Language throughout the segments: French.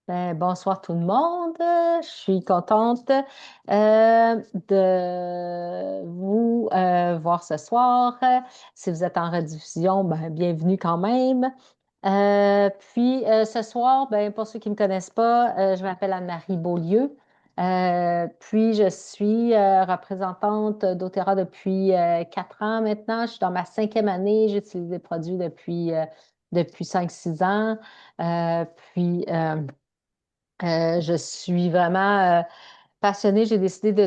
Bonsoir tout le monde. Je suis contente de vous voir ce soir. Si vous êtes en rediffusion, bienvenue quand même. Ce soir, pour ceux qui ne me connaissent pas, je m'appelle Anne-Marie Beaulieu. Puis je suis représentante d'Otera depuis 4 ans maintenant. Je suis dans ma 5e année. J'utilise des produits depuis 5, 6 ans. Euh, puis je suis vraiment passionnée. J'ai décidé de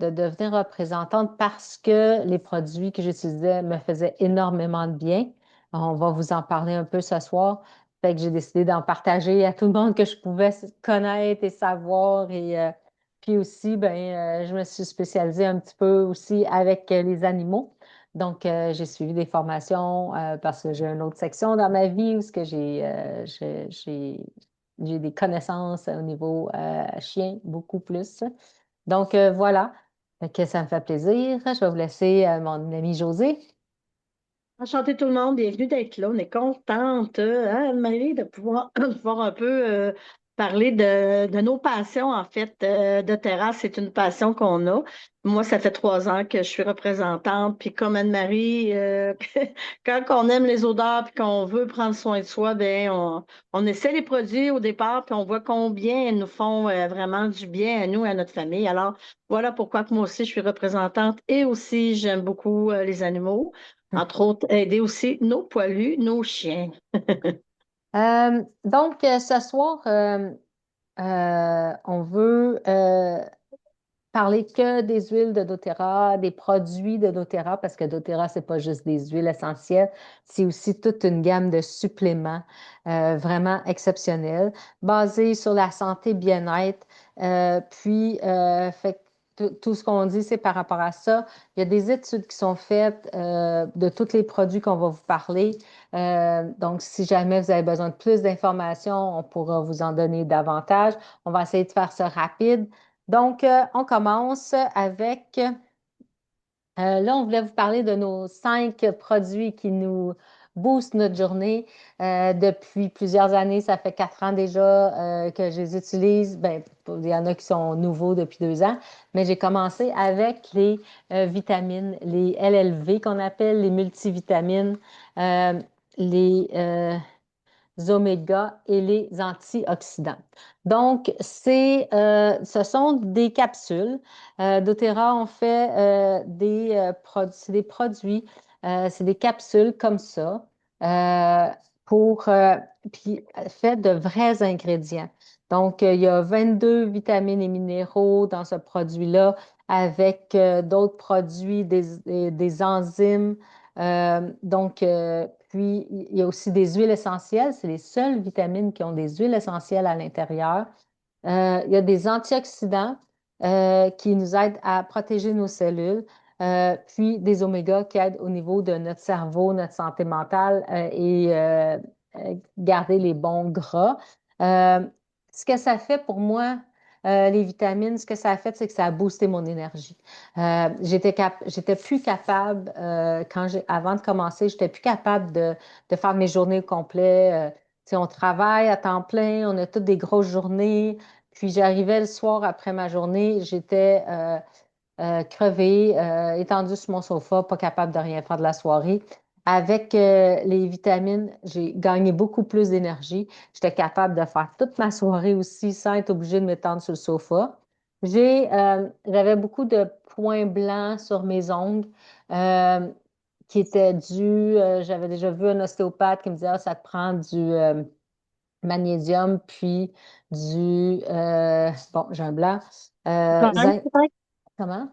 devenir représentante parce que les produits que j'utilisais me faisaient énormément de bien. On va vous en parler un peu ce soir. Fait que j'ai décidé d'en partager à tout le monde que je pouvais connaître et savoir. Puis aussi, je me suis spécialisée un petit peu aussi avec les animaux. Donc, j'ai suivi des formations parce que j'ai une autre section dans ma vie où ce que j'ai des connaissances au niveau chien, beaucoup plus. Donc, voilà. Fait que ça me fait plaisir. Je vais vous laisser mon ami José. Enchanté tout le monde, bienvenue d'être là. On est contente, hein, Marie, de pouvoir, pouvoir un peu parler de nos passions, en fait, de terrasse. C'est une passion qu'on a. Moi, ça fait 3 ans que je suis représentante, puis comme Anne-Marie, quand on aime les odeurs puis qu'on veut prendre soin de soi, on essaie les produits au départ, puis on voit combien ils nous font vraiment du bien à nous, à notre famille. Alors, voilà pourquoi que moi aussi, je suis représentante et aussi, j'aime beaucoup les animaux. Entre autres, aider aussi nos poilus, nos chiens. Ce soir, on veut parler que des huiles de doTERRA, des produits de doTERRA, parce que doTERRA, c'est pas juste des huiles essentielles, c'est aussi toute une gamme de suppléments vraiment exceptionnels, basés sur la santé bien-être. Fait que tout ce qu'on dit, c'est par rapport à ça. Il y a des études qui sont faites de tous les produits qu'on va vous parler. Donc, si jamais vous avez besoin de plus d'informations, on pourra vous en donner davantage. On va essayer de faire ça rapide. Donc, on commence avec, là, on voulait vous parler de nos 5 produits qui nous boostent notre journée. Depuis plusieurs années, ça fait 4 ans déjà que je les utilise. Il y en a qui sont nouveaux depuis 2 ans, mais j'ai commencé avec les vitamines, les LLV qu'on appelle les multivitamines, euh, les oméga et les antioxydants. Donc, ce sont des capsules. doTERRA, on fait c'est des produits, c'est des capsules comme ça, euh, pour, puis fait de vrais ingrédients. Donc, il y a 22 vitamines et minéraux dans ce produit-là, avec d'autres produits, des enzymes. Puis, il y a aussi des huiles essentielles. C'est les seules vitamines qui ont des huiles essentielles à l'intérieur. Il y a des antioxydants qui nous aident à protéger nos cellules. Puis des oméga qui aident au niveau de notre cerveau, notre santé mentale et garder les bons gras. Euh, Ce que ça fait pour moi, les vitamines, ce que ça a fait, c'est que ça a boosté mon énergie. J'étais plus capable, avant de commencer, j'étais plus capable de faire mes journées au complet. Tu sais, on travaille à temps plein, on a toutes des grosses journées. Puis j'arrivais le soir après ma journée, j'étais crevée, étendue sur mon sofa, pas capable de rien faire de la soirée. Avec les vitamines, j'ai gagné beaucoup plus d'énergie. J'étais capable de faire toute ma soirée aussi sans être obligée de m'étendre sur le sofa. J'avais beaucoup de points blancs sur mes ongles qui étaient dus. J'avais déjà vu un ostéopathe qui me disait, ah, ça te prend du magnésium, puis bon, j'ai un blanc, Zinc, zinc, peut-être? comment?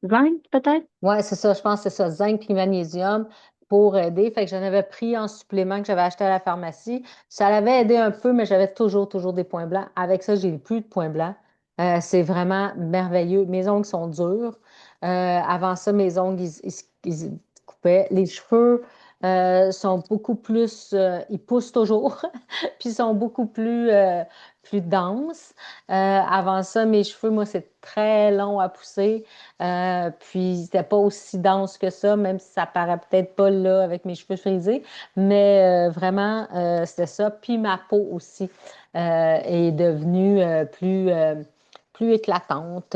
Zinc, peut-être? Ouais, c'est ça, je pense que c'est ça, zinc puis magnésium pour aider. Fait que j'en avais pris en supplément que j'avais acheté à la pharmacie. Ça l'avait aidé un peu, mais j'avais toujours des points blancs. Avec ça, j'ai plus de points blancs. C'est vraiment merveilleux. Mes ongles sont durs. Avant ça, mes ongles, ils coupaient. Les cheveux. sont beaucoup plus, ils poussent toujours, puis sont beaucoup plus denses. Avant ça, mes cheveux, moi, c'est très long à pousser, puis c'était pas aussi dense que ça, même si ça paraît peut-être pas là avec mes cheveux frisés, mais vraiment, c'était ça. Puis ma peau aussi est devenue plus éclatante.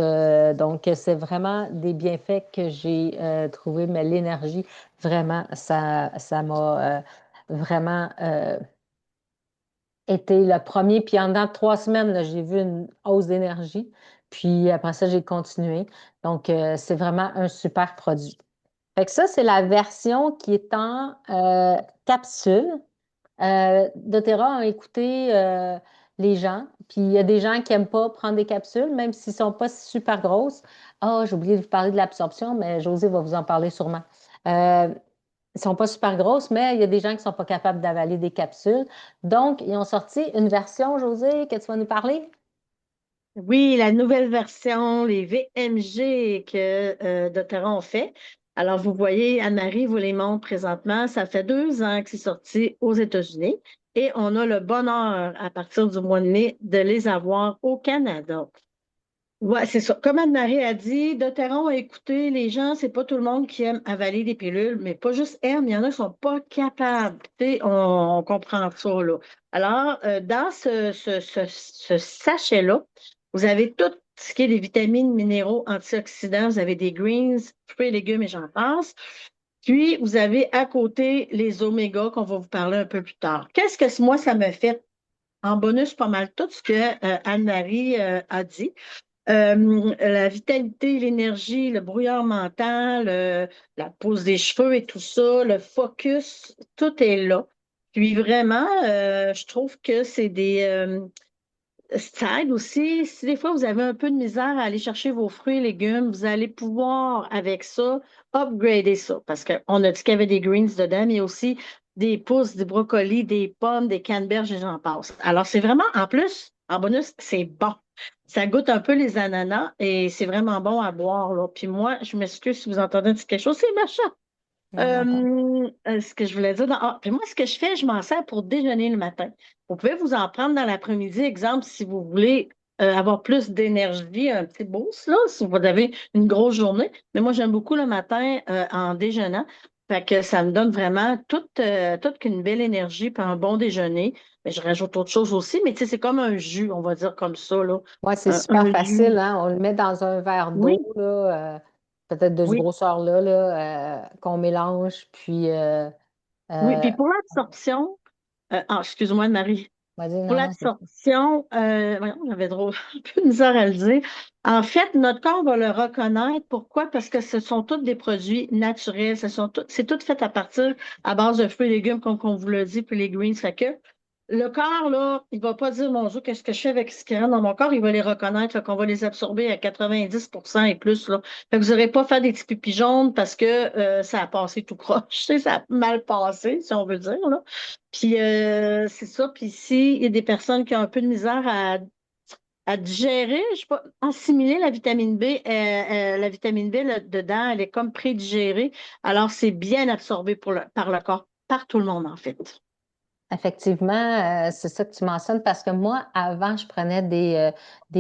Donc, c'est vraiment des bienfaits que j'ai trouvé, mais l'énergie, vraiment, ça m'a vraiment été le premier. Puis en dedans de 3 semaines, là, j'ai vu une hausse d'énergie. Puis après ça, j'ai continué. Donc, c'est vraiment un super produit. Fait que ça, c'est la version qui est en capsule. doTERRA a écouté les gens, puis il y a des gens qui n'aiment pas prendre des capsules, même s'ils ne sont pas super grosses. Ah, j'ai oublié de vous parler de l'absorption, mais José va vous en parler sûrement. Euh, ils ne sont pas super grosses, mais il y a des gens qui ne sont pas capables d'avaler des capsules. Donc, ils ont sorti une version, José, que tu vas nous parler? Oui, la nouvelle version, les VMG que doTERRA ont fait. Alors, vous voyez, Anne-Marie vous les montre présentement. Ça fait 2 ans que c'est sorti aux États-Unis et on a le bonheur, à partir du mois de mai, de les avoir au Canada. Ouais, c'est ça. Comme Anne-Marie a dit, doTERRA a écouté les gens, c'est pas tout le monde qui aime avaler des pilules, mais pas juste elle, mais il y en a qui sont pas capables. Tu sais, on comprend ça, là. Alors, dans ce sachet-là, vous avez tout ce qui est des vitamines, minéraux, antioxydants, vous avez des greens, fruits, légumes et j'en passe. Puis, vous avez à côté les omégas qu'on va vous parler un peu plus tard. Qu'est-ce que moi, ça me fait en bonus pas mal tout ce que Anne-Marie a dit. La vitalité, l'énergie, le brouillard mental, la pose des cheveux et tout ça, le focus, tout est là. Puis vraiment, je trouve que c'est ça aide aussi. Si des fois vous avez un peu de misère à aller chercher vos fruits et légumes, vous allez pouvoir, avec ça, upgrader ça. Parce qu'on a dit qu'il y avait des greens dedans, mais aussi des pousses, des brocolis, des pommes, des canneberges et j'en passe. Alors, c'est vraiment, en plus, en bonus, c'est bon. Ça goûte un peu les ananas et c'est vraiment bon à boire, là. Puis moi, je m'excuse si vous entendez dire quelque chose, c'est machin. Non, non, pas. Ce que je voulais dire, puis moi, ce que je fais, je m'en sers pour déjeuner le matin. Vous pouvez vous en prendre dans l'après-midi, exemple, si vous voulez avoir plus d'énergie, un petit boost, là, si vous avez une grosse journée. Mais moi, j'aime beaucoup le matin en déjeunant. Fait que ça me donne vraiment toute qu'une belle énergie puis un bon déjeuner. Mais je rajoute autre chose aussi, mais tu sais, c'est comme un jus, on va dire comme ça, là. Ouais, c'est Un super jus. facile, hein? On le met dans un verre Oui, d'eau, là, peut-être de ce oui, grosseur-là, qu'on mélange, puis oui. Puis euh, pour l'absorption, excuse-moi, Marie. vas-y, Pour non, non, c'est l'absorption, voyons, j'avais trop un peu de misère à le dire. En fait, notre corps va le reconnaître. Pourquoi? Parce que ce sont tous des produits naturels. C'est tout fait à base de fruits et légumes, comme on vous l'a dit, puis les greens. Fait que le corps, là, il va pas dire, mon Dieu, qu'est-ce que je fais avec ce qu'il y a dans mon corps? Il va les reconnaître, fait qu'on va les absorber à 90% et plus, là. Fait que vous n'aurez pas fait des petits pipis jaunes parce que ça a passé tout croche, tu sais, ça a mal passé, si on veut dire, là. Puis c'est ça. Puis s'il y a des personnes qui ont un peu de misère à digérer, je sais pas, assimiler la vitamine B là, dedans, elle est comme prédigérée. Alors, c'est bien absorbé par le corps, par tout le monde, en fait. effectivement, c'est ça que tu mentionnes parce que moi, avant, je prenais des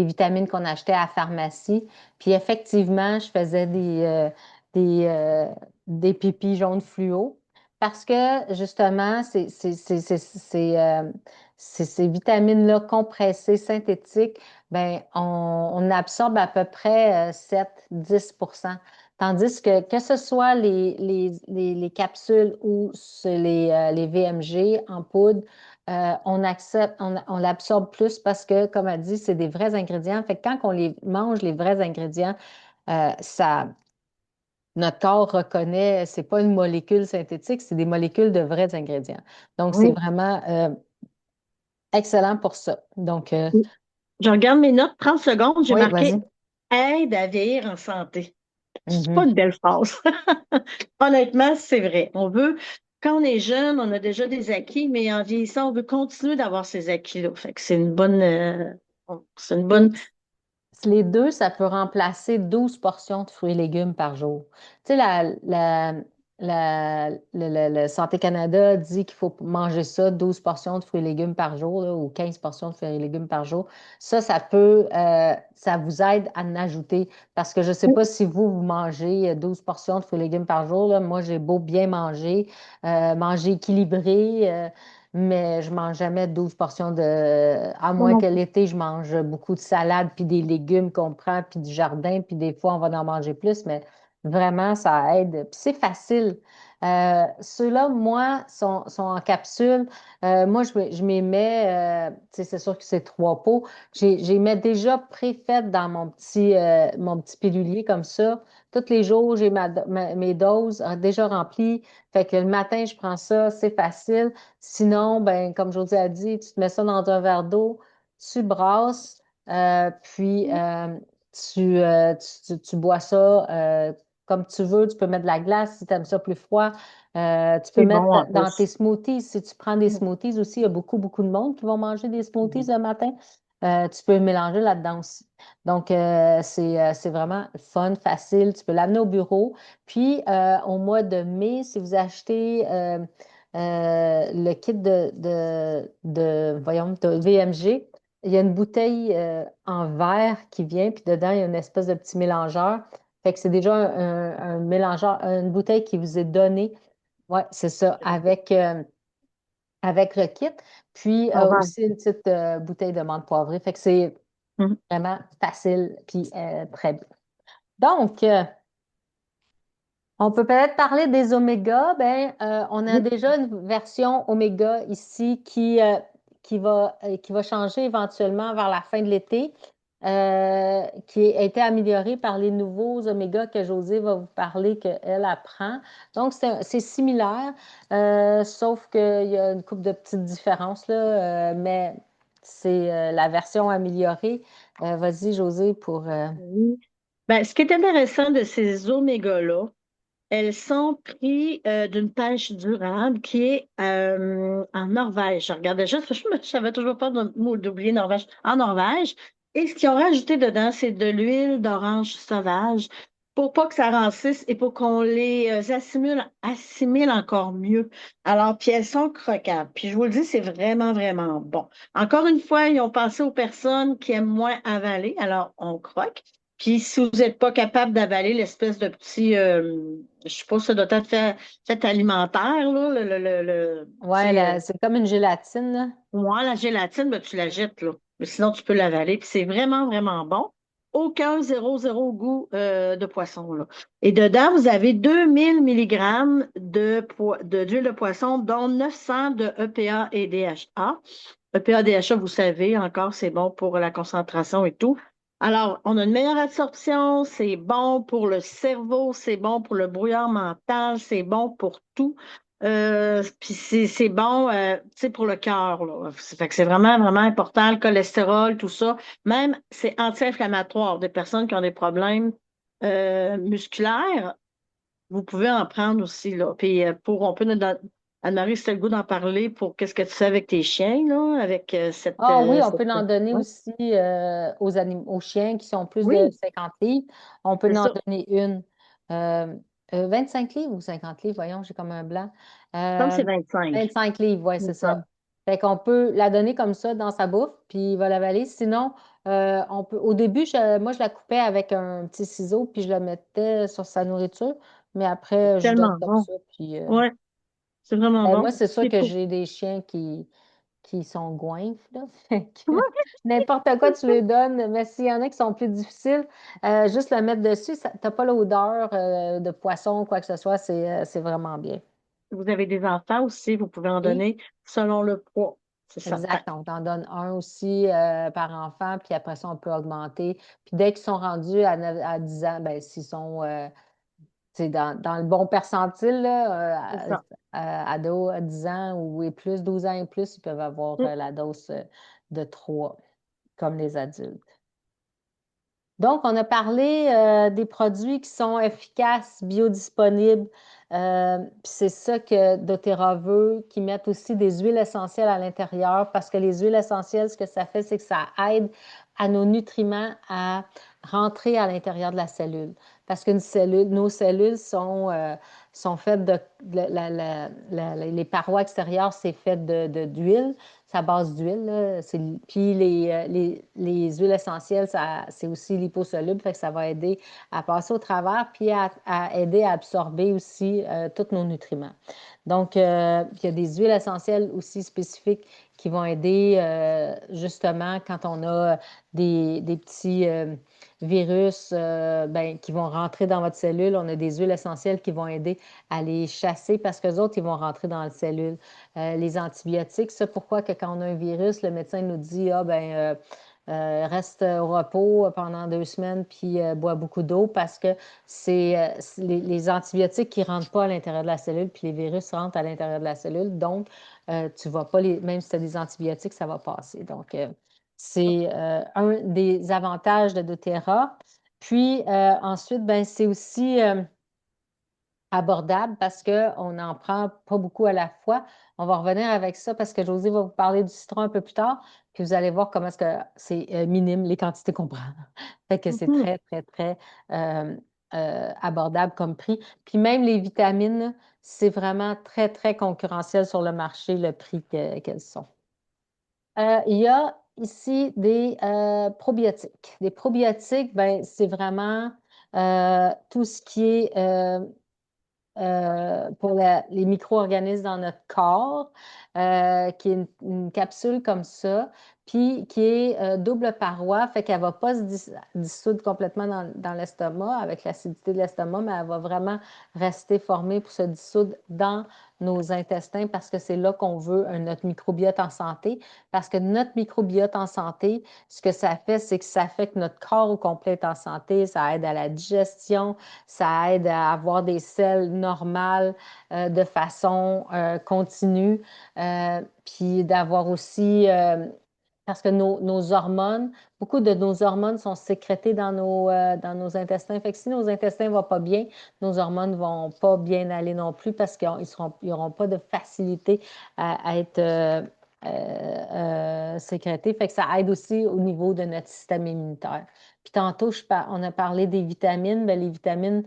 vitamines qu'on achetait à la pharmacie, puis effectivement, je faisais des, euh, des pipis jaunes fluo parce que justement, ces vitamines-là compressées, synthétiques, ben, on absorbe à peu près 7-10%. Tandis que ce soit les capsules ou les VMG en poudre, on l'absorbe plus parce que, comme elle dit, c'est des vrais ingrédients. Fait que quand on les mange, les vrais ingrédients, ça, notre corps reconnaît, c'est pas une molécule synthétique, c'est des molécules de vrais ingrédients. Donc, c'est Oui. vraiment excellent pour ça. Donc, Je regarde mes notes, 30 secondes, j'ai oui, marqué vas-y. aide à vieillir en santé. C'est pas Mhm. une belle phrase. Honnêtement, c'est vrai. Quand on est jeune, on a déjà des acquis, mais en vieillissant, on veut continuer d'avoir ces acquis-là. Fait que c'est une Puis, bonne. les deux, ça peut remplacer 12 portions de fruits et légumes par jour. Tu sais, le Santé Canada dit qu'il faut manger ça, 12 portions de fruits et légumes par jour, là, ou 15 portions de fruits et légumes par jour. Ça peut, ça vous aide à en ajouter. Parce que je ne sais pas si vous mangez 12 portions de fruits et légumes par jour, là. Moi, j'ai beau bien manger, manger équilibré, mais je mange jamais 12 portions de... À Moi moins non que plus. l'été, je mange beaucoup de salade, puis des légumes qu'on prend, puis du jardin, puis des fois, on va en manger plus, mais... Vraiment, ça aide. Puis c'est facile. Ceux-là, moi, sont en capsule. Moi, je m'y mets, tu sais, c'est sûr que c'est 3 pots. J'y mets déjà préfaites dans mon petit pilulier comme ça. Tous les jours, j'ai mes doses déjà remplies. Fait que le matin, je prends ça, c'est facile. Sinon, ben, comme Jodie a dit, tu te mets ça dans un verre d'eau, tu brasses, puis tu bois ça. Comme tu veux. Tu peux mettre de la glace si tu aimes ça plus froid. Tu peux C'est mettre bon en dans tes plus. smoothies. Si tu prends des smoothies aussi, il y a beaucoup, beaucoup de monde qui vont manger des smoothies Mhm. le matin. Tu peux mélanger là-dedans aussi. Donc, c'est vraiment fun, facile. Tu peux l'amener au bureau. Puis, au mois de mai, si vous achetez le kit voyons, de VMG, il y a une bouteille en verre qui vient, puis dedans, il y a une espèce de petit mélangeur. Fait que c'est déjà un mélangeur, une bouteille qui vous est donnée. Ouais, c'est ça, avec le kit. Puis On va. aussi une petite bouteille de menthe poivrée. Fait que c'est Mhm. vraiment facile, puis très bien. Donc, on peut peut-être parler des omégas. Ben, on a Oui. déjà une version oméga ici qui va changer éventuellement vers la fin de l'été, qui a été améliorée par les nouveaux omégas que Josée va vous parler qu'elle apprend. Donc, c'est similaire, sauf qu'il y a une couple de petites différences, là, mais c'est la version améliorée. Vas-y, Josée, pour... Oui. Ben, ce qui est intéressant de ces omégas-là, elles sont prises d'une pêche durable qui est en Norvège. Je regardais juste, j'avais toujours peur d'oublier Norvège. En Norvège. Et ce qu'ils ont rajouté dedans, c'est de l'huile d'orange sauvage pour pas que ça rancisse et pour qu'on les assimile encore mieux. Alors, puis elles sont croquantes. Puis je vous le dis, c'est vraiment, vraiment bon. Encore une fois, ils ont pensé aux personnes qui aiment moins avaler. Alors, on croque. Puis si vous n'êtes pas capable d'avaler l'espèce de petit, je suppose que ça doit être fait alimentaire, là, tu Ouais, sais, c'est comme une gélatine, là. moi, la gélatine, ben, tu la jettes, là. Mais sinon, tu peux l'avaler. Puis c'est vraiment, vraiment bon. Aucun zéro goût de poisson, là. Et dedans, vous avez 2000 mg d'huile de poisson, dont 900 de EPA et DHA. EPA, DHA, vous savez, encore, c'est bon pour la concentration et tout. Alors, on a une meilleure absorption, c'est bon pour le cerveau, c'est bon pour le brouillard mental, c'est bon pour tout. Puis c'est bon, tu sais, pour le cœur, là. Fait que c'est vraiment, vraiment important, le cholestérol, tout ça. Même, c'est anti-inflammatoire. Des personnes qui ont des problèmes musculaires, vous pouvez en prendre aussi, là. Puis on peut, Anne-Marie, si tu as le goût d'en parler pour qu'est-ce que tu fais avec tes chiens, là, avec Ah oui, on peut en donner ouais. aussi aux chiens qui sont plus de Oui, 50 livres. On peut c'est en ça. donner une. Euh, 25 livres ou 50 livres, voyons, j'ai comme un blanc. Comme c'est Euh, 25. 25 livres, oui, c'est C'est ça. ça. Fait qu'on peut la donner comme ça dans sa bouffe, puis il va l'avaler. Sinon, on peut. Au début, moi, je la coupais avec un petit ciseau, puis je la mettais sur sa nourriture. Mais C'est après, je donne tellement comme bon. ça. Puis Ouais, c'est vraiment moi, bon. c'est sûr C'est que pour. j'ai des chiens qui sont goinfres, là. Fait que n'importe quoi tu les donnes, mais s'il y en a qui sont plus difficiles, juste le mettre dessus, tu n'as pas l'odeur de poisson ou quoi que ce soit, c'est vraiment bien. Vous avez des enfants aussi, vous pouvez en Oui, donner selon le poids. C'est certain. exact. On t'en donne un aussi par enfant, puis après ça, on peut augmenter. Puis dès qu'ils sont rendus à 10 ans, ben, s'ils sont dans le bon percentile, C'est là, ça. ados à 10 ans ou et plus, 12 ans et plus, ils peuvent avoir Mm. la dose de 3 comme les adultes. Donc, on a parlé des produits qui sont efficaces, biodisponibles. Puis c'est ça que doTERRA veut, qui mettent aussi des huiles essentielles à l'intérieur, parce que les huiles essentielles, ce que ça fait, c'est que ça aide à nos nutriments à rentrer à l'intérieur de la cellule. Parce qu'une cellule, nos cellules sont sont faites les parois extérieures, c'est fait d'huile, c'est à base d'huile, là. Puis les huiles essentielles, c'est aussi liposoluble, fait que ça va aider à passer au travers, puis à aider à absorber aussi tous nos nutriments. Donc, il y a des huiles essentielles aussi spécifiques qui vont aider justement quand on a des petits virus ben, qui vont rentrer dans votre cellule. On a des huiles essentielles qui vont aider à les chasser parce que les autres, ils vont rentrer dans la cellule. Les antibiotiques, c'est pourquoi que quand on a un virus, le médecin nous dit, ah ben, reste au repos pendant 2 semaines puis bois beaucoup d'eau parce que c'est les antibiotiques qui ne rentrent pas à l'intérieur de la cellule puis les virus rentrent à l'intérieur de la cellule. Donc, tu vas pas même si tu as des antibiotiques, ça va passer. Donc, c'est un des avantages de doTERRA. Puis ensuite, ben, c'est aussi abordable parce qu'on n'en prend pas beaucoup à la fois. On va revenir avec ça parce que Josée va vous parler du citron un peu plus tard, puis vous allez voir comment est-ce que c'est minime les quantités qu'on prend. Fait que c'est Mhm. très, très, très euh, abordable comme prix. Puis même les vitamines, c'est vraiment très, très concurrentiel sur le marché, le prix qu'elles sont. Il y a ici des probiotiques. Des probiotiques, ben, c'est vraiment tout ce qui est pour les micro-organismes dans notre corps, qui est une capsule comme ça, puis qui est double paroi, fait qu'elle ne va pas se dissoudre complètement dans l'estomac avec l'acidité de l'estomac, mais elle va vraiment rester formée pour se dissoudre dans nos intestins parce que c'est là qu'on veut notre microbiote en santé. Parce que notre microbiote en santé, ce que ça fait, c'est que ça fait que notre corps au complet est en santé, ça aide à la digestion, ça aide à avoir des selles normales de façon continue, puis d'avoir aussi, parce que nos hormones, beaucoup de nos hormones sont sécrétées dans nos intestins. Fait que si nos intestins ne vont pas bien, nos hormones ne vont pas bien aller non plus parce qu'ils n'auront pas de facilité à être sécrétés. Fait que ça aide aussi au niveau de notre système immunitaire. Puis tantôt, on a parlé des vitamines. Bien, les vitamines,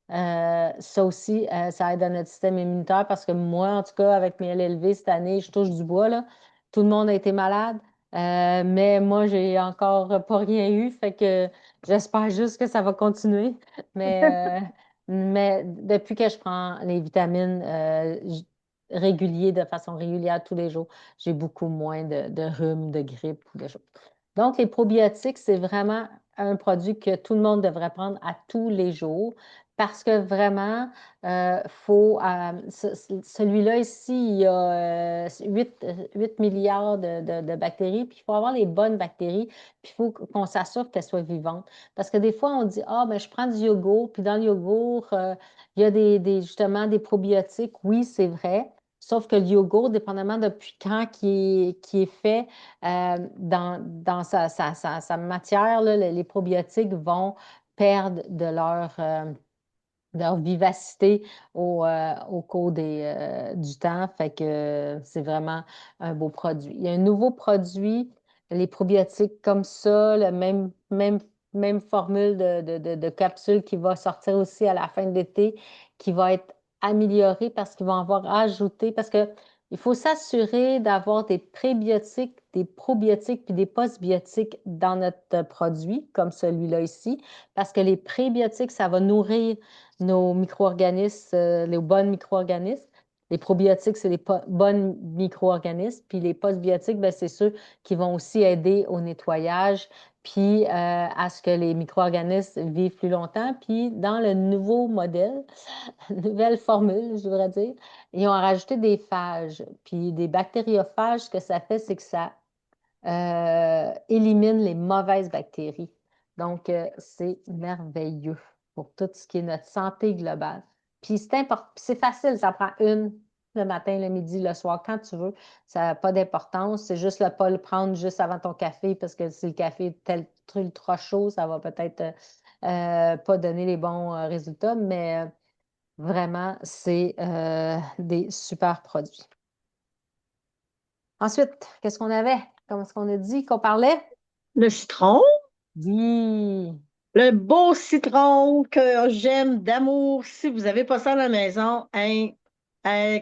ça aussi, ça aide à notre système immunitaire parce que moi, en tout cas, avec mes LLV cette année, je touche du bois, là. Tout le monde a été malade, mais moi, j'ai encore pas rien eu, fait que j'espère juste que ça va continuer. Mais depuis que je prends les vitamines de façon régulière tous les jours, j'ai beaucoup moins de rhume, de grippe ou de choses. Donc, les probiotiques, c'est vraiment un produit que tout le monde devrait prendre à tous les jours parce que vraiment, celui-là ici, il y a 8 milliards de bactéries, puis il faut avoir les bonnes bactéries, puis il faut qu'on s'assure qu'elles soient vivantes. Parce que des fois, on dit, ah, ben, je prends du yogourt, puis dans le yogourt, il y a justement des probiotiques. Oui, c'est vrai. Sauf que le yogourt, dépendamment depuis quand qui est fait, dans sa matière, là, les probiotiques vont perdre leur vivacité au cours du temps. Fait que c'est vraiment un beau produit. Il y a un nouveau produit, les probiotiques comme ça, la même formule de capsule qui va sortir aussi à la fin de l'été, qui va être améliorée parce qu'ils vont avoir ajouté, parce que il faut s'assurer d'avoir des prébiotiques, des probiotiques puis des postbiotiques dans notre produit, comme celui-là ici, parce que les prébiotiques, ça va nourrir nos micro-organismes, les bonnes micro-organismes. Les probiotiques, c'est les bonnes micro-organismes. Puis les postbiotiques, ben, c'est ceux qui vont aussi aider au nettoyage, puis à ce que les micro-organismes vivent plus longtemps. Puis dans le nouveau modèle, nouvelle formule, je devrais dire, ils ont rajouté des phages. Puis des bactériophages, ce que ça fait, c'est que ça élimine les mauvaises bactéries. Donc, c'est merveilleux pour tout ce qui est notre santé globale. Puis c'est important, c'est facile, ça prend une le matin, le midi, le soir, quand tu veux. Ça n'a pas d'importance. C'est juste pas le prendre juste avant ton café parce que si le café est ultra chaud, ça va peut-être pas donner les bons résultats, mais vraiment, c'est des super produits. Ensuite, qu'est-ce qu'on avait? Comment est-ce qu'on a dit qu'on parlait? Le citron, Oui. Le beau citron que j'aime d'amour. Si vous n'avez pas ça à la maison, hein,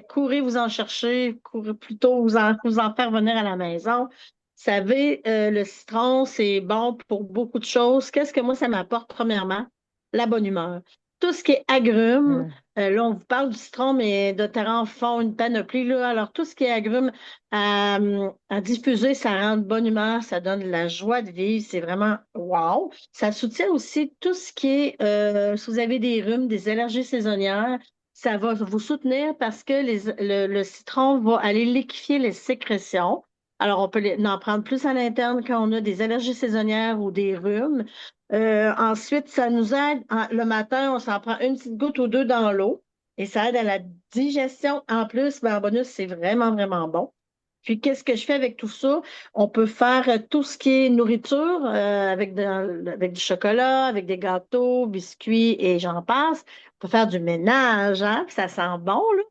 courez vous en chercher, courez plutôt vous en faire venir à la maison. Vous savez, le citron, c'est bon pour beaucoup de choses. Qu'est-ce que moi, ça m'apporte, premièrement? La bonne humeur. Tout ce qui est agrumes, Mm. là, on vous parle du citron, mais doTERRA en font une panoplie, là. Alors, tout ce qui est agrumes à diffuser, ça rend de bonne humeur, ça donne de la joie de vivre. C'est vraiment wow. Ça soutient aussi tout ce qui est, si vous avez des rhumes, des allergies saisonnières, ça va vous soutenir parce que le citron va aller liquéfier les sécrétions. Alors, on peut en prendre plus à l'interne quand on a des allergies saisonnières ou des rhumes. Ensuite, ça nous aide, le matin, on s'en prend une petite goutte ou deux dans l'eau et ça aide à la digestion. En plus, ben, en bonus, c'est vraiment, vraiment bon. Puis, qu'est-ce que je fais avec tout ça? On peut faire tout ce qui est nourriture avec du chocolat, avec des gâteaux, biscuits et j'en passe. On peut faire du ménage, hein? Puis ça sent bon, là.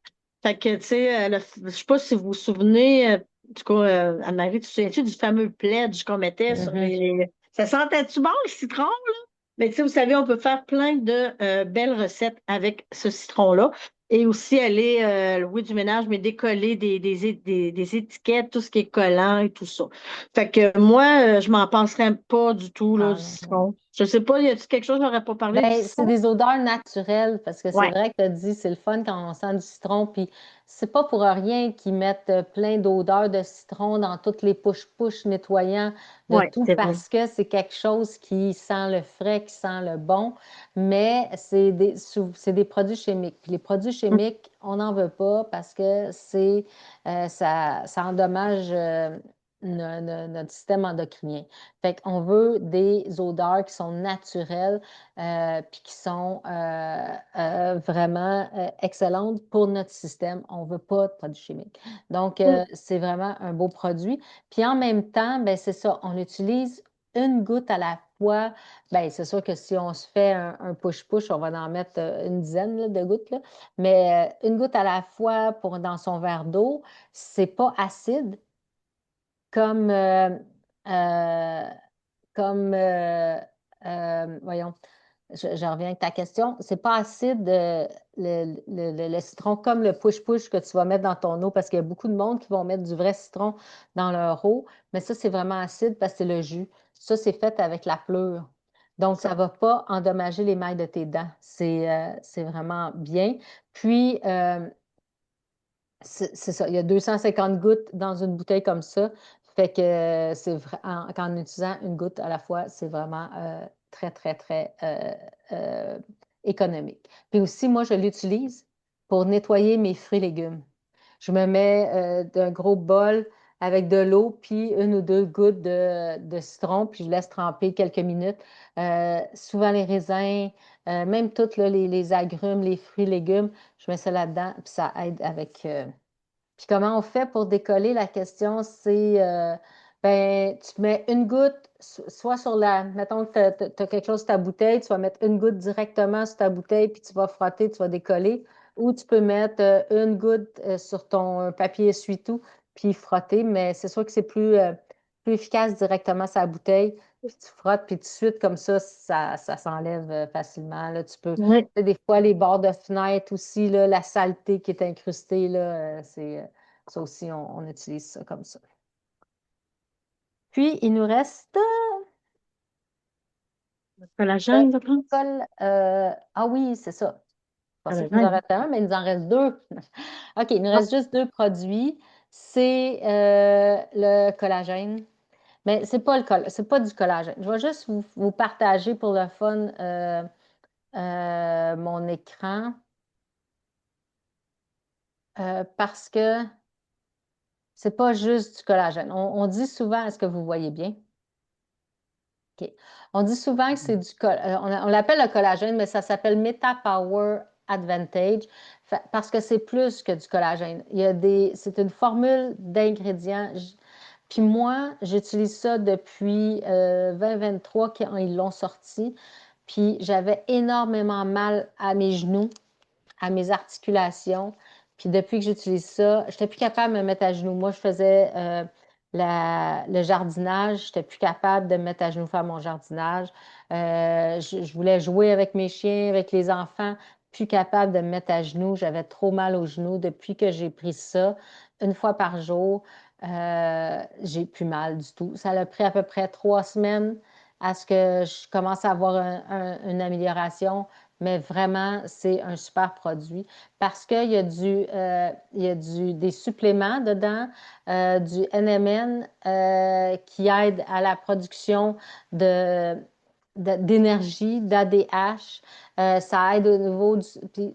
Fait que, tu sais, je sais pas si vous vous souvenez, en tout cas, Anne-Marie, tu te souviens-tu du fameux pledge qu'on mettait sur Mhm. Ça sentait-tu bon, le citron? Mais tu sais, vous savez, on peut faire plein de belles recettes avec ce citron-là. Et aussi aller, oui, du ménage, mais décoller des étiquettes, tout ce qui est collant et tout ça. Fait que moi, je m'en passerais pas du tout, là, Ah, du non, non. citron. Je sais pas, y a-t-il quelque chose, j'aurais pas parlé du Ben, c'est citron? des odeurs naturelles parce que c'est Ouais, vrai que tu as dit, c'est le fun quand on sent du citron. Puis c'est pas pour rien qu'ils mettent plein d'odeurs de citron dans toutes les push-push nettoyants de ouais, tout c'est vrai. parce que c'est quelque chose qui sent le frais, qui sent le bon. Mais c'est des produits chimiques. Puis les produits Mm, chimiques, on n'en veut pas parce que ça endommage notre système endocrinien. Fait qu'on veut des odeurs qui sont naturelles puis qui sont vraiment excellentes pour notre système. On ne veut pas de produits chimiques. Donc, mm. c'est vraiment un beau produit. Puis en même temps, ben, c'est ça, on utilise une goutte à la fois. Ben, c'est sûr que si on se fait un push-push, on va en mettre une dizaine là, de gouttes, là. Mais une goutte à la fois dans son verre d'eau, c'est pas acide comme, euh, voyons, je reviens avec ta question. C'est pas acide, le citron, comme le push-push que tu vas mettre dans ton eau, parce qu'il y a beaucoup de monde qui vont mettre du vrai citron dans leur eau, mais ça, c'est vraiment acide parce que c'est le jus. Ça, c'est fait avec la pleure. C'est Donc, ça ça. ne va pas endommager les mailles de tes dents. C'est vraiment bien. Puis, c'est ça, il y a 250 gouttes dans une bouteille comme ça. Fait que qu'en utilisant une goutte à la fois, c'est vraiment très, très, très économique. Puis aussi, moi, je l'utilise pour nettoyer mes fruits et légumes. Je me mets d'un gros bol avec de l'eau, puis une ou deux gouttes de citron, puis je laisse tremper quelques minutes. Souvent les raisins, même toutes là, les agrumes, les fruits, légumes, je mets ça là-dedans, puis ça aide avec. Puis comment on fait pour décoller? La question, c'est, ben, tu mets une goutte, soit sur mettons que tu as quelque chose sur ta bouteille, tu vas mettre une goutte directement sur ta bouteille, puis tu vas frotter, tu vas décoller. Ou tu peux mettre une goutte sur ton papier essuie-tout, puis frotter, mais c'est sûr que c'est plus efficace directement sur la bouteille. Puis tu frottes, puis tout de suite, comme ça s'enlève facilement. Là, tu peux, tu Oui. sais, des fois, les bords de fenêtre aussi, là, la saleté qui est incrustée, là, ça aussi, on utilise ça comme ça. Puis, il nous reste Collagène, je pense. ah oui, c'est ça. Je pensais qu'il nous en Collagène. restait un, mais il nous en reste deux. OK, il nous Ah, reste juste deux produits. C'est le collagène. Mais c'est pas du collagène. Je vais juste vous partager pour le fun mon écran parce que c'est pas juste du collagène. On dit souvent, est-ce que vous voyez bien? OK. On dit souvent que c'est on l'appelle le collagène, mais ça s'appelle Meta Power Advantage parce que c'est plus que du collagène. C'est une formule d'ingrédients. Puis moi, j'utilise ça depuis 2023 quand ils l'ont sorti. Puis j'avais énormément mal à mes genoux, à mes articulations. Puis depuis que j'utilise ça, je n'étais plus capable de me mettre à genoux. Moi, je faisais le jardinage, je n'étais plus capable de me mettre à genoux faire mon jardinage. Je voulais jouer avec mes chiens, avec les enfants, plus capable de me mettre à genoux. J'avais trop mal aux genoux. Depuis que j'ai pris ça, une fois par jour, j'ai plus mal du tout. Ça a pris à peu près 3 semaines à ce que je commence à avoir une amélioration, mais vraiment, c'est un super produit parce qu'il y a des suppléments dedans, du NMN qui aide à la production de, d'énergie, d'ADH. Ça aide au niveau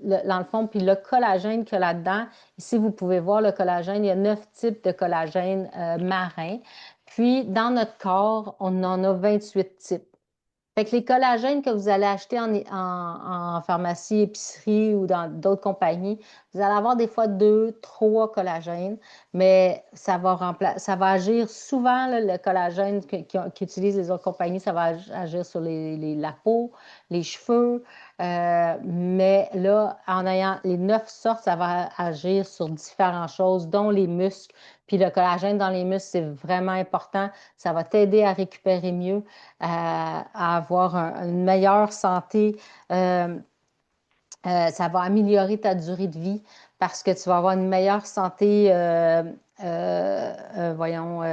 dans le fond, puis le collagène qu'il y a là-dedans. Ici, vous pouvez voir le collagène. Il y a 9 types de collagène marin. Puis, dans notre corps, on en a 28 types. Fait que les collagènes que vous allez acheter en pharmacie, épicerie ou dans d'autres compagnies, vous allez avoir des fois deux, trois collagènes, mais ça va agir souvent, là, le collagène qu'utilisent les autres compagnies, ça va agir sur la peau, les cheveux, mais là, en ayant les 9 sortes, ça va agir sur différentes choses, dont les muscles. Puis le collagène dans les muscles, c'est vraiment important. Ça va t'aider à récupérer mieux, à avoir une meilleure santé. Euh, Ça va améliorer ta durée de vie parce que tu vas avoir une meilleure santé, voyons,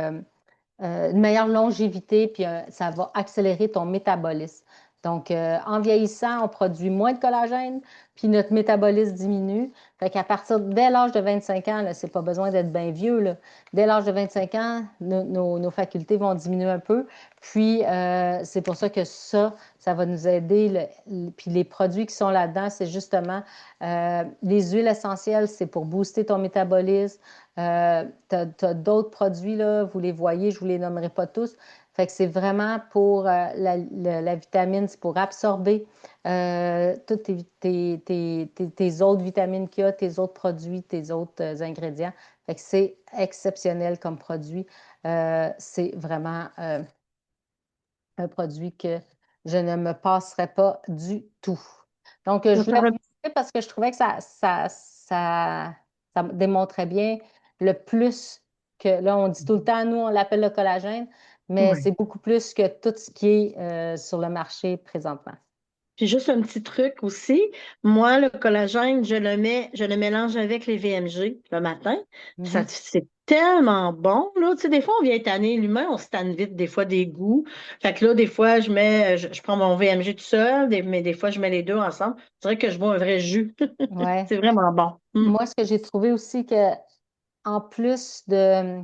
une meilleure longévité, puis ça va accélérer ton métabolisme. Donc, en vieillissant, on produit moins de collagène, puis notre métabolisme diminue. Fait qu'à partir, dès l'âge de 25 ans, là, c'est pas besoin d'être bien vieux, là. Dès l'âge de 25 ans, nos facultés vont diminuer un peu. Puis, c'est pour ça que ça va nous aider. Puis les produits qui sont là-dedans, c'est justement les huiles essentielles, c'est pour booster ton métabolisme. Tu as, d'autres produits, là, vous les voyez, je ne vous les nommerai pas tous. Fait que c'est vraiment pour la vitamine, c'est pour absorber toutes tes autres vitamines qu'il y a, tes autres produits, tes autres ingrédients. Fait que c'est exceptionnel comme produit. C'est vraiment un produit que je ne me passerai pas du tout. Donc, je Ça voulais va- vous montrer parce que je trouvais que ça démontrait bien le plus que, là, on dit tout le temps, nous, on l'appelle le collagène, mais Ouais. c'est beaucoup plus que tout ce qui est sur le marché présentement. Puis juste un petit truc aussi, moi, le collagène, je le mélange avec les VMG le matin. Ça, Mhm. c'est tellement bon, là. Tu sais, des fois, on vient tanner, l'humain, on se tanne vite, des fois, des goûts. Fait que là, des fois, je prends mon VMG tout seul, mais des fois, je mets les deux ensemble. Je dirais que je bois un vrai jus. Ouais. C'est vraiment bon. Mm. Moi, ce que j'ai trouvé aussi que, en plus de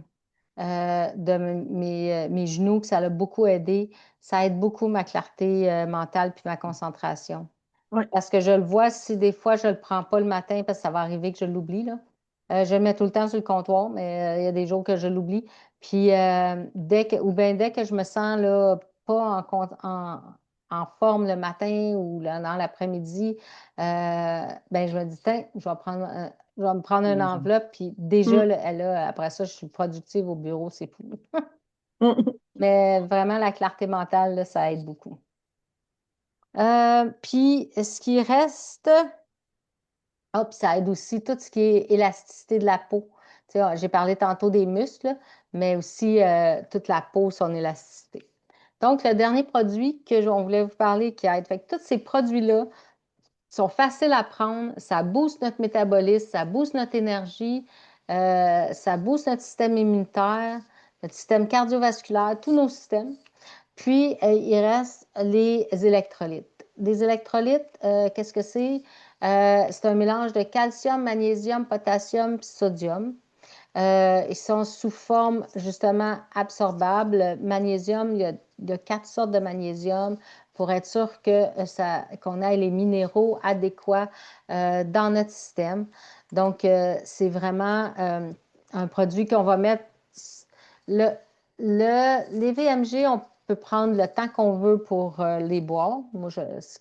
mes genoux, que ça l'a beaucoup aidé, ça aide beaucoup ma clarté mentale puis ma concentration. Ouais. Parce que je le vois, si des fois je ne le prends pas le matin, parce que ça va arriver que je l'oublie, là. Je le mets tout le temps sur le comptoir, mais il y a des jours que je l'oublie. Puis ou bien dès que je me sens là, pas en forme le matin ou dans l'après-midi, ben, je me dis, tiens, je vais me prendre une enveloppe, puis déjà, Mm. là, après ça, je suis productive au bureau, c'est fou. Mm. Mais vraiment, la clarté mentale, là, ça aide beaucoup. Puis, ce qui reste, puis ça aide aussi tout ce qui est élasticité de la peau. Tu sais, j'ai parlé tantôt des muscles, mais aussi toute la peau, son élasticité. Donc, le dernier produit on voulait vous parler qui aide. Fait que tous ces produits-là sont faciles à prendre, ça booste notre métabolisme, ça booste notre énergie, ça booste notre système immunitaire, notre système cardiovasculaire, tous nos systèmes. Puis, il reste les électrolytes. Les électrolytes, qu'est-ce que c'est? C'est un mélange de calcium, magnésium, potassium, puis sodium. Ils sont sous forme justement absorbable. Magnésium, il y a 4 sortes de magnésium pour être sûr qu'on ait les minéraux adéquats dans notre système. Donc, c'est vraiment un produit qu'on va mettre. Le, les VMG, on peut prendre le temps qu'on veut pour les boire. Moi,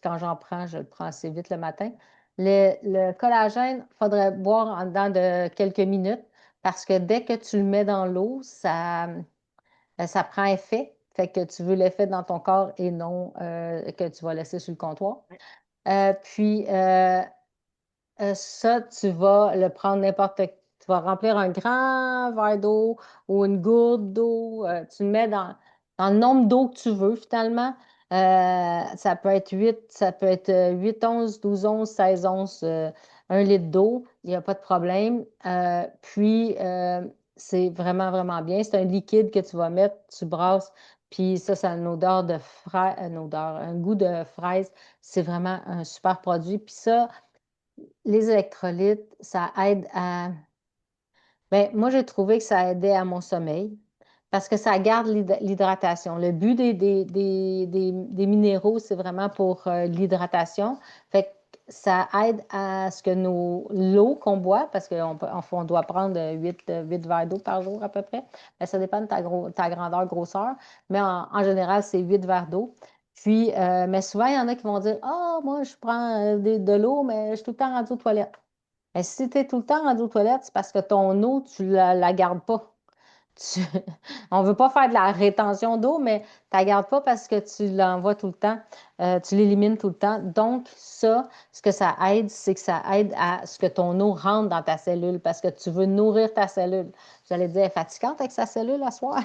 quand j'en prends, je le prends assez vite le matin. Le collagène, il faudrait boire en dedans de quelques minutes. Parce que dès que tu le mets dans l'eau, ça prend effet. Fait que tu veux l'effet dans ton corps et non que tu vas laisser sur le comptoir. Puis ça, tu vas le prendre n'importe. tu vas remplir un grand verre d'eau ou une gourde d'eau. Tu le mets dans le nombre d'eau que tu veux, finalement. Ça peut être 8, ça peut être 8 onces, 12 onces, 16 onces, 1 litre d'eau. Il n'y a pas de problème. Puis, c'est vraiment, vraiment bien. C'est un liquide que tu vas mettre, tu brasses. Puis ça a une odeur de fraise, un goût de fraise. C'est vraiment un super produit. Puis ça, les électrolytes, ça aide à... Ben, moi, j'ai trouvé que ça aidait à mon sommeil parce que ça garde l'hydratation. Le but des minéraux, c'est vraiment pour l'hydratation. Fait que ça aide à ce que l'eau qu'on boit, parce on doit prendre 8 verres d'eau par jour à peu près. Ben, ça dépend de ta grandeur, grosseur, mais en général, c'est 8 verres d'eau. Puis, mais souvent, il y en a qui vont dire, ah, moi, je prends de l'eau, mais je suis tout le temps rendu aux toilettes. Mais si tu es tout le temps rendu aux toilettes, c'est parce que ton eau, tu ne la gardes pas. Tu- On ne veut pas faire de la rétention d'eau, mais tu ne la gardes pas parce que tu l'envoies tout le temps, tu l'élimines tout le temps. Donc, ça, ce que ça aide, c'est que ça aide à ce que ton eau rentre dans ta cellule parce que tu veux nourrir ta cellule. J'allais dire, elle est fatigante avec sa cellule à soir.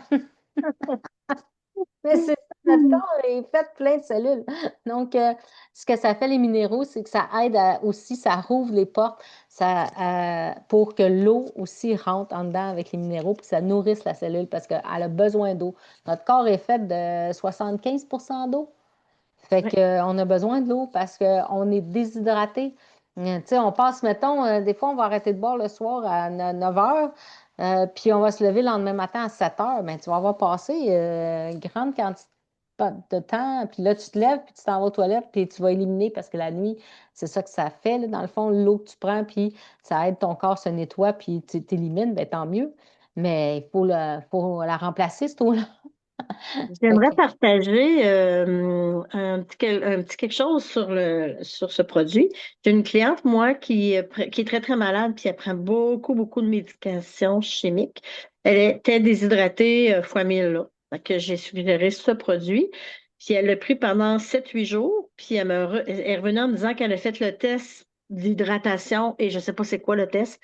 Mais c'est ça, notre Mhm. corps est fait plein de cellules. Donc, ce que ça fait, les minéraux, c'est que ça aide aussi, ça rouvre les portes pour que l'eau aussi rentre en dedans avec les minéraux, puis que ça nourrisse la cellule parce qu'elle a besoin d'eau. Notre corps est fait de 75% d'eau. Fait Ouais. qu'on a besoin de l'eau parce qu'on est déshydraté. Tu sais, on passe, mettons, des fois, on va arrêter de boire le soir à 9 heures, puis on va se lever le lendemain matin à 7 heures. Bien, tu vas avoir passé une grande quantité de temps, puis là, tu te lèves, puis tu t'en vas aux toilettes, puis tu vas éliminer parce que la nuit, c'est ça que ça fait, là, dans le fond, l'eau que tu prends, puis ça aide ton corps se nettoie, puis tu t'élimines, bien, tant mieux. Mais faut la remplacer, cette eau-là. Fait J'aimerais que, partager un petit quelque chose sur ce produit. J'ai une cliente, moi, qui est très, très malade, puis elle prend beaucoup, beaucoup de médications chimiques. Elle était déshydratée fois 1000, là. Fait que j'ai suggéré ce produit. Puis elle l'a pris pendant 7 8 jours. Puis elle est revenue en me disant qu'elle a fait le test d'hydratation et je ne sais pas c'est quoi le test.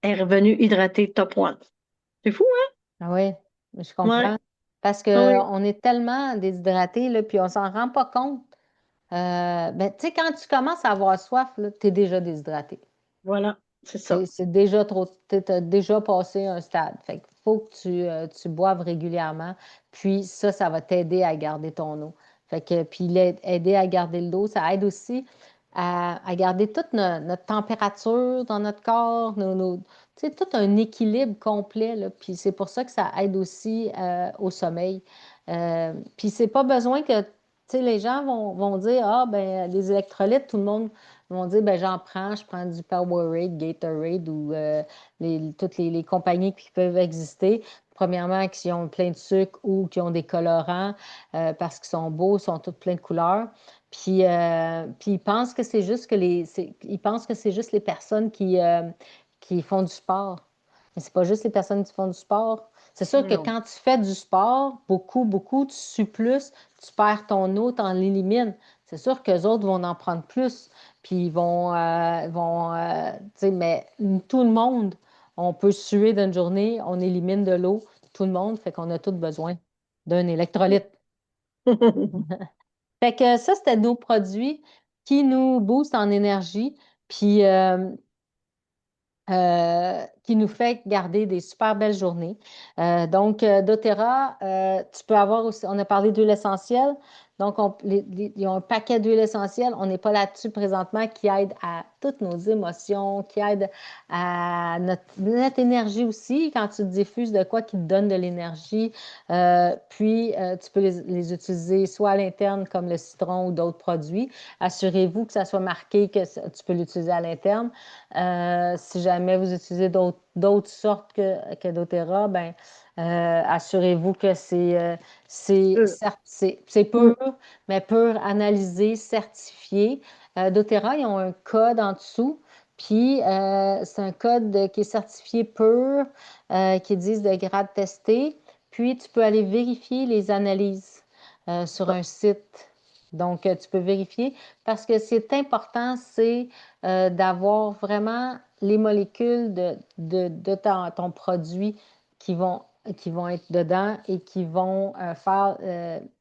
Elle est revenue hydratée top one. C'est fou, ah oui, je hein? Ouais. comprends. Parce Oui, qu'on est tellement déshydraté, là, puis on s'en rend pas compte. Ben, tu sais, quand tu commences à avoir soif, tu es déjà déshydraté. voilà, c'est ça. C'est déjà trop, tu as déjà passé un stade. Fait qu'il faut que tu boives régulièrement. Puis ça va t'aider à garder ton eau. Fait que, puis aider à garder l'eau, ça aide aussi à garder toute notre température dans notre corps, tu sais, tout un équilibre complet, là. Puis c'est pour ça que ça aide aussi au sommeil. Puis c'est pas besoin que, tu sais, les gens vont dire, ah, ben, les électrolytes, tout le monde vont dire, ben, j'en prends, je prends du Powerade, Gatorade ou toutes les compagnies qui peuvent exister. Premièrement, qui ont plein de sucre ou qui ont des colorants parce qu'ils sont beaux, ils sont tous pleins de couleurs. Puis ils pensent que c'est juste ils pensent que c'est juste les personnes qui font du sport. Mais c'est pas juste les personnes qui font du sport. C'est sûr que Non. quand tu fais du sport, beaucoup, beaucoup, tu sues plus, tu perds ton eau, tu en l'élimines. C'est sûr qu'eux autres vont en prendre plus. Puis tu sais, mais tout le monde, on peut suer d'une journée, on élimine de l'eau, tout le monde, fait qu'on a tous besoin d'un électrolyte. Fait que ça, c'était nos produits qui nous boostent en énergie, puis qui nous fait garder des super belles journées. Donc, doTERRA, tu peux avoir aussi, on a parlé d'huile essentielle. Donc, ils ont un paquet d'huile essentielle. On n'est pas là-dessus présentement qui aide à toutes nos émotions, qui aide à notre énergie aussi. Quand tu diffuses de quoi qui te donne de l'énergie, puis tu peux les utiliser soit à l'interne comme le citron ou d'autres produits. Assurez-vous que ça soit marqué que tu peux l'utiliser à l'interne. Si jamais vous utilisez d'autres sortes que doTERRA, ben, assurez-vous que certes, c'est pur, mais pur, analysé, certifié. doTERRA, ils ont un code en dessous, puis c'est un code qui est certifié pur, qui disent de grade testé. Puis tu peux aller vérifier les analyses sur un site. Donc, tu peux vérifier parce que c'est important, c'est d'avoir vraiment les molécules de ton produit qui vont, qui vont être dedans et qui vont faire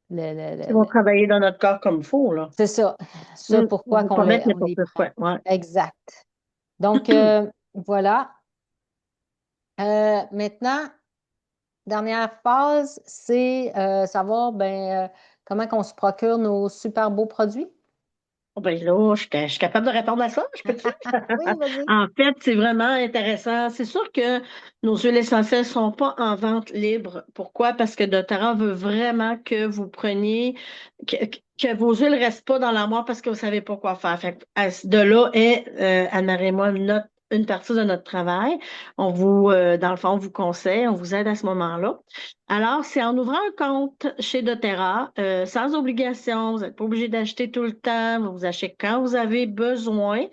Ils vont travailler dans notre corps comme il faut, là. c'est ça. Ça, On pourquoi ne qu'on pas mettre on les n'importe prend. quoi. Ouais. Exact. Donc, voilà. Maintenant, dernière phase, c'est savoir ben, comment qu'on se procure nos super beaux produits. Oh, ben là, je suis capable de répondre à ça, je peux-tu? Oui, vas-y. En fait, c'est vraiment intéressant. C'est sûr que nos huiles essentielles ne sont pas en vente libre. Pourquoi? Parce que doTERRA veut vraiment que vous preniez, que vos huiles ne restent pas dans l'armoire parce que vous ne savez pas quoi faire. Fait que, de là est, Anne-Marie et moi, une partie de notre travail. On vous, dans le fond, on vous conseille, on vous aide à ce moment-là. Alors, c'est en ouvrant un compte chez doTERRA, sans obligation, vous n'êtes pas obligé d'acheter tout le temps, vous achetez quand vous avez besoin,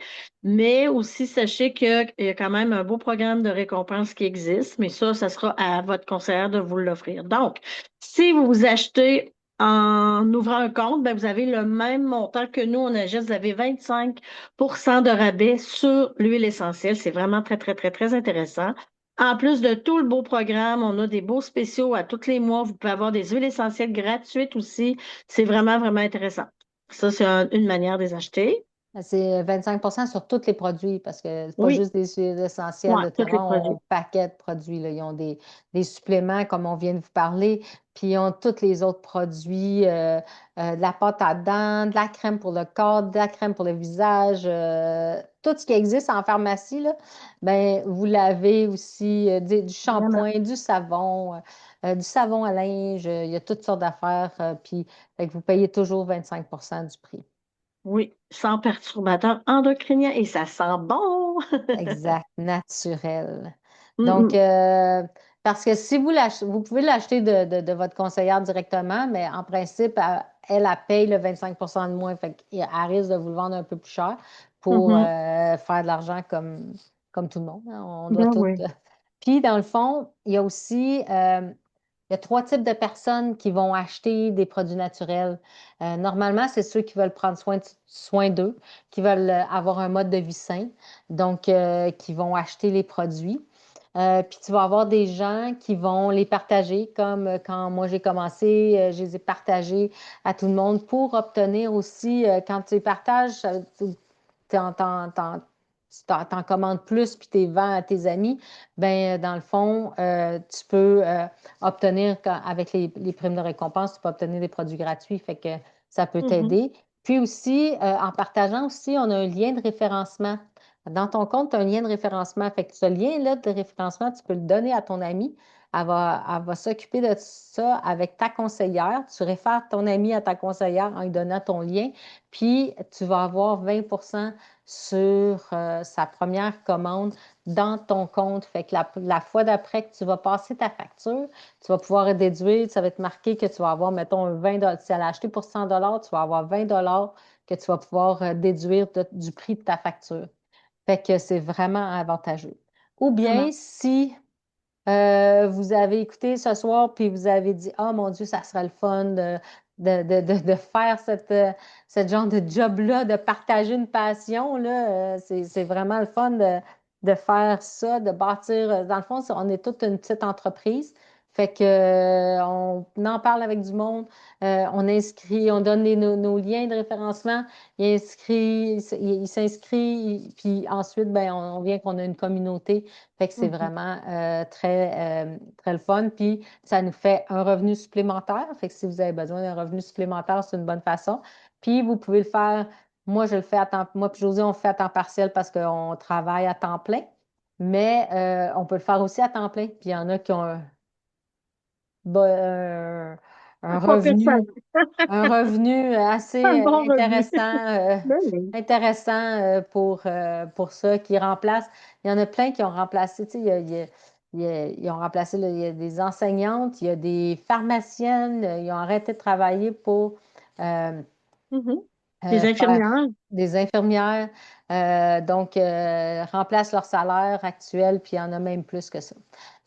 mais aussi sachez qu'il y a quand même un beau programme de récompense qui existe, mais ça sera à votre conseillère de vous l'offrir. Donc, si vous vous achetez en ouvrant un compte, ben, vous avez le même montant que nous, on achète, vous avez 25% de rabais sur l'huile essentielle. C'est vraiment très, très, très, très intéressant. En plus de tout le beau programme, on a des beaux spéciaux à tous les mois. Vous pouvez avoir des huiles essentielles gratuites aussi. C'est vraiment, vraiment intéressant. Ça, c'est une manière de les acheter. C'est 25% sur tous les produits parce que c'est pas Oui, juste des huiles essentielles ouais, de tous les terroir, ont produits. un paquet de produits, là. Ils ont des suppléments, comme on vient de vous parler, puis ils ont tous les autres produits, de la pâte à dents, de la crème pour le corps, de la crème pour le visage, tout ce qui existe en pharmacie, là, ben, vous l'avez aussi, du Vraiment. shampoing, du savon à linge, il y a toutes sortes d'affaires, puis fait que vous payez toujours 25% du prix. Oui, sans perturbateurs endocriniens et ça sent bon. Exact, naturel. Mm, Donc, mm. parce que si vous pouvez l'acheter de votre conseillère directement, mais en principe, elle paye le 25% de moins. Fait qu'elle risque de vous le vendre un peu plus cher pour Mhm. faire de l'argent comme tout le monde, hein. On doit Ben tout. oui. Puis, dans le fond, il y a aussi il y a trois types de personnes qui vont acheter des produits naturels. Normalement, c'est ceux qui veulent prendre soin d'eux, qui veulent avoir un mode de vie sain, donc qui vont acheter les produits. Puis tu vas avoir des gens qui vont les partager, comme quand moi j'ai commencé, je les ai partagés à tout le monde pour obtenir aussi, quand tu les partages, t'en, t'en, t'en, t'en commandes plus puis tu les vends à tes amis, ben dans le fond, tu peux obtenir, avec les primes de récompense, tu peux obtenir des produits gratuits, fait que ça peut Mhm. t'aider. Puis aussi, en partageant aussi, on a un lien de référencement. Dans ton compte, tu as un lien de référencement. Fait que ce lien-là de référencement, tu peux le donner à ton ami. Elle va s'occuper de ça avec ta conseillère. Tu réfères ton ami à ta conseillère en lui donnant ton lien. Puis, tu vas avoir 20% sur sa première commande dans ton compte. Fait que la fois d'après que tu vas passer ta facture, tu vas pouvoir déduire, ça va être marqué que tu vas avoir, mettons, un 20 Si elle a acheté pour 100 tu vas avoir 20 que tu vas pouvoir déduire du prix de ta facture. Fait que c'est vraiment avantageux. Ou bien Vraiment. si vous avez écouté ce soir, puis vous avez dit, oh mon Dieu, ça serait le fun de faire cette genre de job-là, de partager une passion, là. C'est vraiment le fun de faire ça, de bâtir. Dans le fond, on est toute une petite entreprise. Fait que, on en parle avec du monde, on inscrit, on donne nos liens de référencement, il s'inscrit, puis ensuite, ben, on vient qu'on a une communauté. Fait que c'est Mhm. vraiment très le fun. Puis ça nous fait un revenu supplémentaire. Fait que si vous avez besoin d'un revenu supplémentaire, c'est une bonne façon. Puis vous pouvez le faire. Moi, je le fais à temps. Moi, puis Josie, on le fait à temps partiel parce qu'on travaille à temps plein. Mais on peut le faire aussi à temps plein. Puis il y en a qui ont un Pas pire ça. revenu un revenu assez Un bon revenu. Ben oui. intéressant pour ça, qui remplace. Il y en a plein qui ont remplacé, tu sais, ils ont remplacé, là, il y a des enseignantes, il y a des pharmaciennes, ils ont arrêté de travailler pour euh, Mhm. Les faire infirmières. des infirmières, donc remplacent leur salaire actuel, puis il y en a même plus que ça.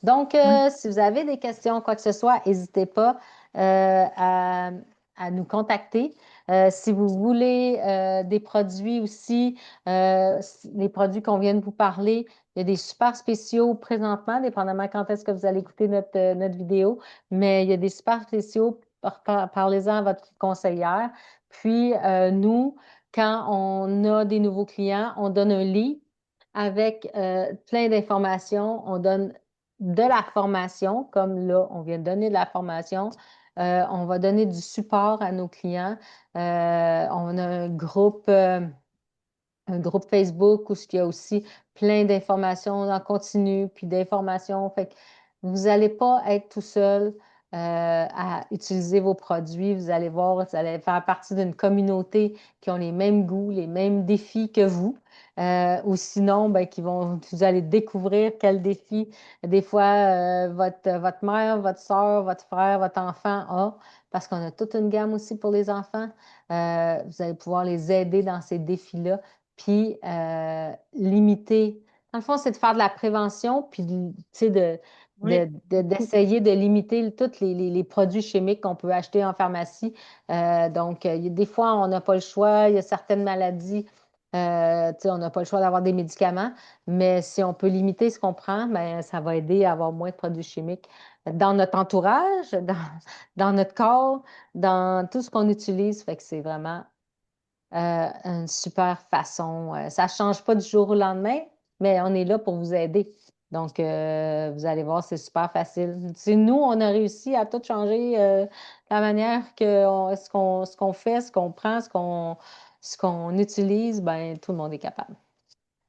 Donc, Ouais. si vous avez des questions, quoi que ce soit, n'hésitez pas à à nous contacter. Si vous voulez des produits aussi, les produits qu'on vient de vous parler, il y a des super spéciaux présentement, dépendamment quand est-ce que vous allez écouter notre vidéo, mais il y a des super spéciaux, parlez-en à votre conseillère. Puis, nous, quand on a des nouveaux clients, on donne un lit avec plein d'informations. On donne de la formation, comme là, on vient de donner de la formation. On va donner du support à nos clients. On a un groupe Facebook où il y a aussi plein d'informations en continu, puis d'informations. Fait que vous n'allez pas être tout seul à utiliser vos produits. Vous allez voir, vous allez faire partie d'une communauté qui ont les mêmes goûts, les mêmes défis que vous. Ou sinon, ben, vous allez découvrir quels défis, des fois, votre mère, votre soeur, votre frère, votre enfant a, parce qu'on a toute une gamme aussi pour les enfants. Vous allez pouvoir les aider dans ces défis-là puis limiter. Dans le fond, c'est de faire de la prévention, puis tu sais, Oui. d'essayer de limiter tous les produits chimiques qu'on peut acheter en pharmacie. Donc, des fois, on n'a pas le choix. Il y a certaines maladies, tu sais, on n'a pas le choix d'avoir des médicaments, mais si on peut limiter ce qu'on prend, ben, ça va aider à avoir moins de produits chimiques dans notre entourage, dans notre corps, dans tout ce qu'on utilise. Fait que c'est vraiment une super façon. Ça ne change pas du jour au lendemain, mais on est là pour vous aider. Donc, vous allez voir, c'est super facile. C'est nous, on a réussi à tout changer la manière que ce qu'on fait, ce qu'on prend, ce qu'on utilise, ben tout le monde est capable.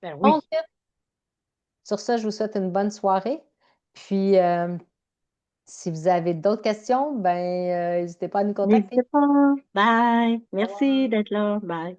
Ben Donc, oui. sur ça, je vous souhaite une bonne soirée. Puis, si vous avez d'autres questions, ben n'hésitez pas à nous contacter. N'hésitez pas. Bye. Au revoir. Merci d'être là. Bye.